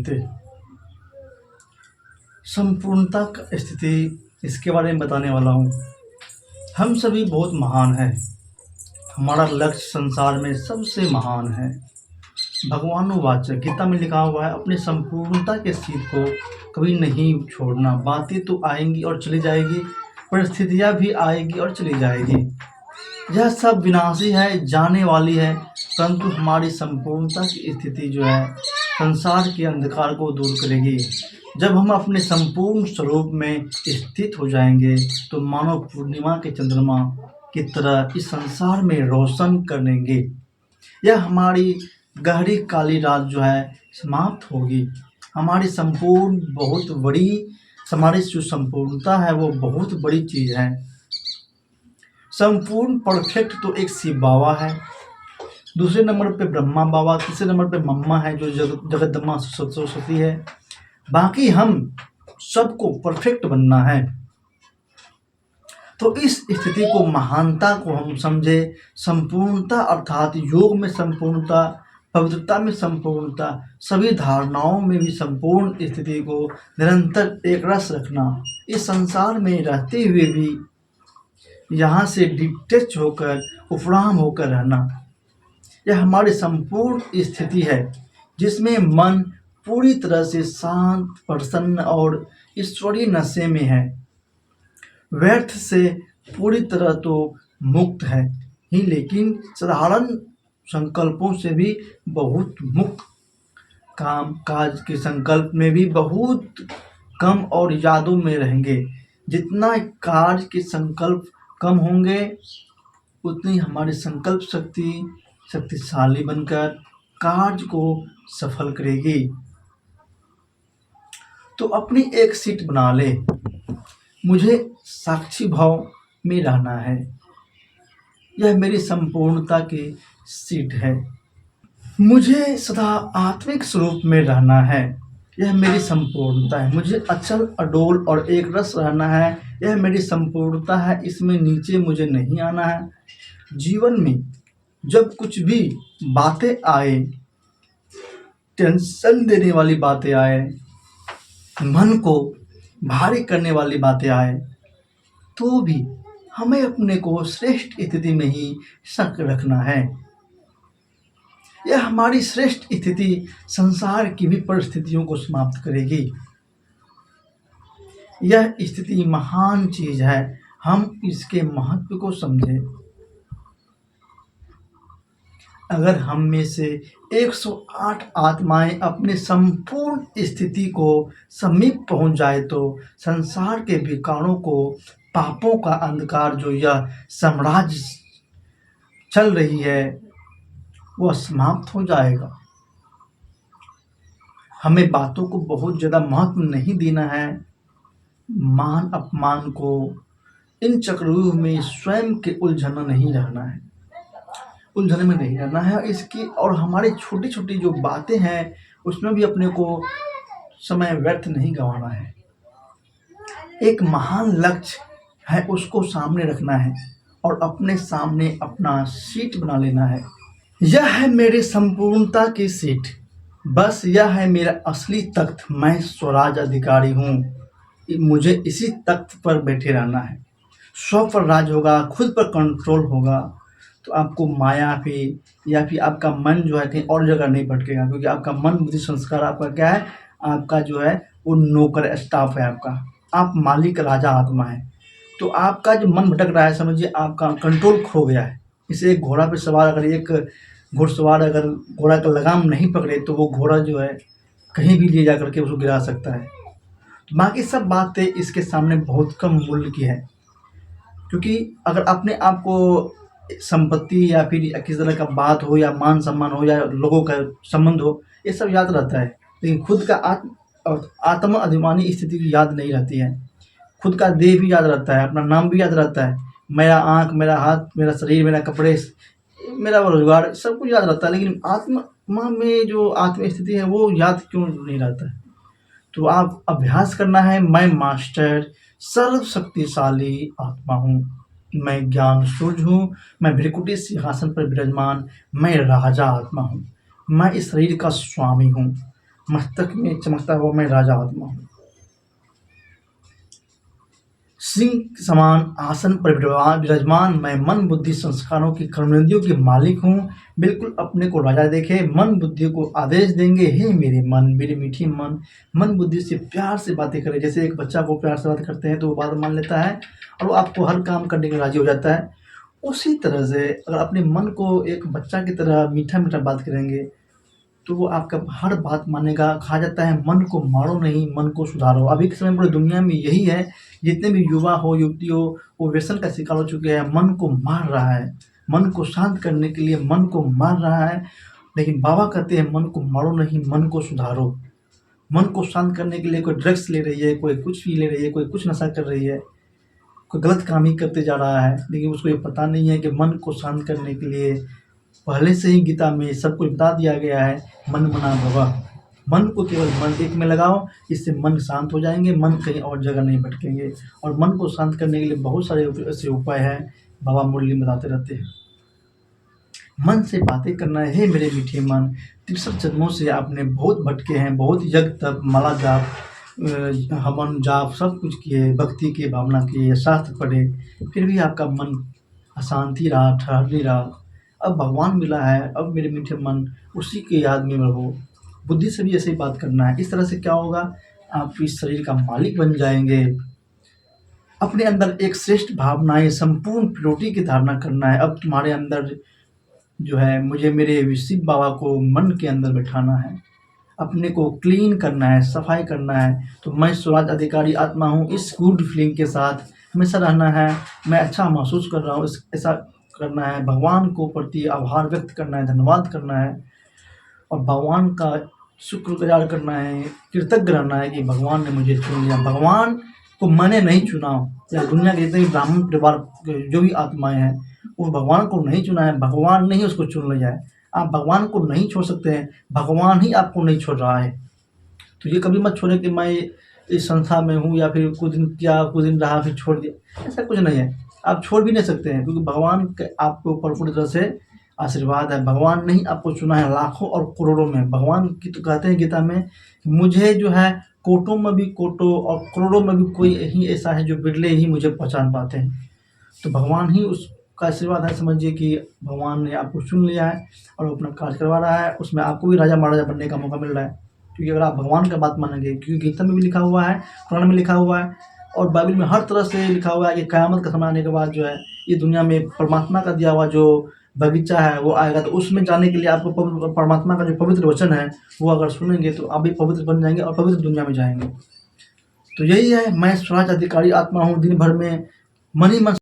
स्थिति। संपूर्णता का स्थिति, इसके बारे में बताने वाला हूँ। हम सभी बहुत महान हैं। हमारा लक्ष्य संसार में सबसे महान है। भगवानुवाच, गीता में लिखा हुआ है, अपनी संपूर्णता के स्थिति को कभी नहीं छोड़ना। बातें तो आएंगी और चली जाएगी, परिस्थितियाँ भी आएगी और चली जाएगी। यह सब विनाशी है, जाने वाली है, परंतु हमारी संपूर्णता की स्थिति जो है संसार के अंधकार को दूर करेगी। जब हम अपने संपूर्ण स्वरूप में स्थित हो जाएंगे तो मानो पूर्णिमा के चंद्रमा की तरह इस संसार में रोशन करेंगे। यह हमारी गहरी काली रात जो है समाप्त होगी। हमारी संपूर्ण बहुत बड़ी, हमारी जो संपूर्णता है वो बहुत बड़ी चीज़ है। संपूर्ण परफेक्ट तो एक शिव बाबा है, दूसरे नंबर पे ब्रह्मा बाबा, तीसरे नंबर पे मम्मा है जो जगदम्बा सरस्वती है। बाकी हम सबको परफेक्ट बनना है। तो इस स्थिति को, महानता को हम समझे। संपूर्णता अर्थात योग में संपूर्णता, पवित्रता में संपूर्णता, सभी धारणाओं में भी संपूर्ण स्थिति को निरंतर एक रस रखना। इस संसार में रहते हुए भी यहाँ से डिटैच होकर, उपराम होकर रहना, यह हमारी संपूर्ण स्थिति है जिसमें मन पूरी तरह से शांत, प्रसन्न और ईश्वरीय नशे में है। व्यर्थ से पूरी तरह तो मुक्त है ही, लेकिन साधारण संकल्पों से भी बहुत मुक्त, काम काज के संकल्प में भी बहुत कम और यादों में रहेंगे। जितना कार्य के संकल्प कम होंगे उतनी हमारी संकल्प शक्ति शक्तिशाली बनकर कार्य को सफल करेगी। तो अपनी एक सीट बना ले। मुझे साक्षी भाव में रहना है। यह मेरी संपूर्णता की सीट है। मुझे सदा आत्मिक स्वरूप में रहना है। यह मेरी संपूर्णता है। मुझे अचल, अडोल और एक रस रहना है। यह मेरी संपूर्णता है। इसमें नीचे मुझे नहीं आना है। जीवन में जब कुछ भी बातें आए, टेंशन देने वाली बातें आए, मन को भारी करने वाली बातें आए, तो भी हमें अपने को श्रेष्ठ स्थिति में ही शक रखना है। यह हमारी श्रेष्ठ स्थिति संसार की भी परिस्थितियों को समाप्त करेगी। यह स्थिति महान चीज है। हम इसके महत्व को समझें। अगर हम में से 108 आत्माएं अपने संपूर्ण स्थिति को समीप पहुंच जाए तो संसार के विकारों को, पापों का अंधकार जो यह साम्राज्य चल रही है वह समाप्त हो जाएगा। हमें बातों को बहुत ज़्यादा महत्व नहीं देना है। मान अपमान को, इन चक्रव्यूह में स्वयं के उलझना नहीं रहना है, उलझने में नहीं रहना है। इसकी और हमारी छोटी छोटी जो बातें हैं उसमें भी अपने को समय व्यर्थ नहीं गंवाना है। एक महान लक्ष्य है, उसको सामने रखना है और अपने सामने अपना सीट बना लेना है। यह है मेरी संपूर्णता की सीट। बस यह है मेरा असली तख्त। मैं स्वराज अधिकारी हूँ। मुझे इसी तख्त पर बैठे रहना है। स्व पर राज होगा, खुद पर कंट्रोल होगा, तो आपको माया पे या फिर आपका मन जो है कहीं और जगह नहीं भटकेगा, क्योंकि आपका मन, बुद्धि, संस्कार आपका क्या है, आपका जो है वो नौकर स्टाफ है आपका। आप मालिक, राजा, आत्मा है। तो आपका जो मन भटक रहा है, समझिए आपका कंट्रोल खो गया है। इसे एक घोड़ा पे सवार, अगर एक घुड़सवार अगर घोड़ा का लगाम नहीं पकड़े तो वो घोड़ा जो है कहीं भी ले जा करके उसको गिरा सकता है। बाकी सब बातें इसके सामने बहुत कम मूल्य की है, क्योंकि अगर अपने आप को संपत्ति या फिर किसी तरह का बात हो या मान सम्मान हो या लोगों का संबंध हो, ये सब याद रहता है, लेकिन खुद का आत्म अभिमानी स्थिति की याद नहीं रहती है। खुद का देह भी याद रहता है, अपना नाम भी याद रहता है, मेरा आँख, मेरा हाथ, मेरा शरीर, मेरा कपड़े, मेरा रोजगार, सब कुछ याद रहता है, लेकिन आत्मा में जो आत्म स्थिति है वो याद क्यों नहीं रहता है। तो आप अभ्यास करना है। मैं मास्टर सर्वशक्तिशाली आत्मा हूँ। मैं ज्ञान सूर्य हूँ। मैं भृकुटी सिंहासन पर विराजमान, मैं राजा आत्मा हूँ। मैं इस शरीर का स्वामी हूँ। मस्तक में चमकता हुआ मैं राजा आत्मा हूँ। सिंह समान आसन पर विराजमान मैं मन बुद्धि संस्कारों की कर्मेंद्रियों के मालिक हूँ। बिल्कुल अपने को राजा देखे, मन बुद्धि को आदेश देंगे, हे मेरे मन, मेरे मीठी मन बुद्धि से प्यार से बातें करे। जैसे एक बच्चा को प्यार से बात करते हैं तो वो बात मान लेता है और वो आपको हर काम करने के लिए राजी हो जाता है। उसी तरह से अगर अपने मन को एक बच्चा की तरह मीठा मीठा बात करेंगे तो वो आपका हर बात मानेगा। कहा जाता है मन को मारो नहीं, मन को सुधारो। अभी के समय पूरी दुनिया में यही है, जितने भी युवा हो युवती हो वो व्यसन का शिकार हो चुके हैं, मन को मार रहा है, मन को शांत करने के लिए मन को मार रहा है। लेकिन बाबा कहते हैं मन को मारो नहीं, मन को सुधारो। मन को शांत करने के लिए कोई ड्रग्स ले रही है, कोई कुछ भी ले रही है, कोई कुछ नशा कर रही है, कोई गलत काम ही करते जा रहा है, लेकिन उसको ये पता नहीं है कि मन को शांत करने के लिए पहले से ही गीता में सब कुछ बता दिया गया है। मन मना भवा, मन को केवल मन एक में लगाओ, इससे मन शांत हो जाएंगे, मन कहीं और जगह नहीं भटकेंगे। और मन को शांत करने के लिए बहुत सारे ऐसे उपाय हैं, बाबा मुरली में बताते रहते हैं। मन से बातें करना है, हे मेरे मीठे मन, 63 जन्मों से आपने बहुत भटके हैं, बहुत यज्ञ तप माला जाप हवन जाप सब कुछ किए, भक्ति की भावना किए, शास्त्र पढ़े, फिर भी आपका मन अशांति रहा, ठहर नहीं रहा। अब भगवान मिला है, अब मेरे मीठे मन उसी के याद में रहो। बुद्धि से भी ऐसे ही बात करना है। इस तरह से क्या होगा, आप इस शरीर का मालिक बन जाएंगे। अपने अंदर एक श्रेष्ठ भावनाएं संपूर्ण प्योरिटी की धारणा करना है। अब तुम्हारे अंदर जो है, मुझे मेरे शिव बाबा को मन के अंदर बैठाना है, अपने को क्लीन करना है, सफाई करना है। तो मैं स्वराज अधिकारी आत्मा हूँ, इस गुड फीलिंग के साथ हमेशा रहना है। मैं अच्छा महसूस कर रहा हूँ, ऐसा करना है। भगवान को प्रति आभार व्यक्त करना है, धन्यवाद करना है और भगवान का शुक्रगुजार करना है, कृतज्ञ रहना है कि भगवान ने मुझे चुन लिया। भगवान को मैंने नहीं चुना, या दुनिया के जितने भी ब्राह्मण परिवार जो भी आत्माएं हैं वो भगवान को नहीं चुना है, भगवान नहीं उसको चुन लिया है। आप भगवान को नहीं छोड़ सकते हैं, भगवान ही आपको नहीं छोड़ रहा है। तो ये कभी मत छोड़े कि मैं इस संस्था में हूँ या फिर कुछ दिन किया, कुछ दिन रहा फिर छोड़ दिया, ऐसा कुछ नहीं है। आप छोड़ भी नहीं सकते हैं, क्योंकि भगवान के आपके ऊपर पूरी तरह से आशीर्वाद है। भगवान ने ही आपको चुना है लाखों और करोड़ों में। भगवान की तो कहते हैं गीता में, मुझे जो है कोटों में भी कोटों और करोड़ों में भी कोई ही ऐसा है जो बिरले ही मुझे पहचान पाते हैं। तो भगवान ही उसका आशीर्वाद है। समझिए कि भगवान ने आपको चुन लिया है और वो अपना कार्य करवा रहा है, उसमें आपको भी राजा महाराजा बनने का मौका मिल रहा है। क्योंकि अगर आप भगवान का बात मानेंगे, क्योंकि गीता में भी लिखा हुआ है, कुरान में लिखा हुआ है और बाइबल में हर तरह से लिखा हुआ है कि क़यामत का समय आने के बाद जो है ये दुनिया में परमात्मा का दिया हुआ जो बगीचा है वो आएगा। तो उसमें जाने के लिए आपको परमात्मा का जो पवित्र वचन है वो अगर सुनेंगे तो आप भी पवित्र बन जाएंगे और पवित्र दुनिया में जाएंगे। तो यही है, मैं स्वराज अधिकारी आत्मा हूँ। दिन भर में मन ही मन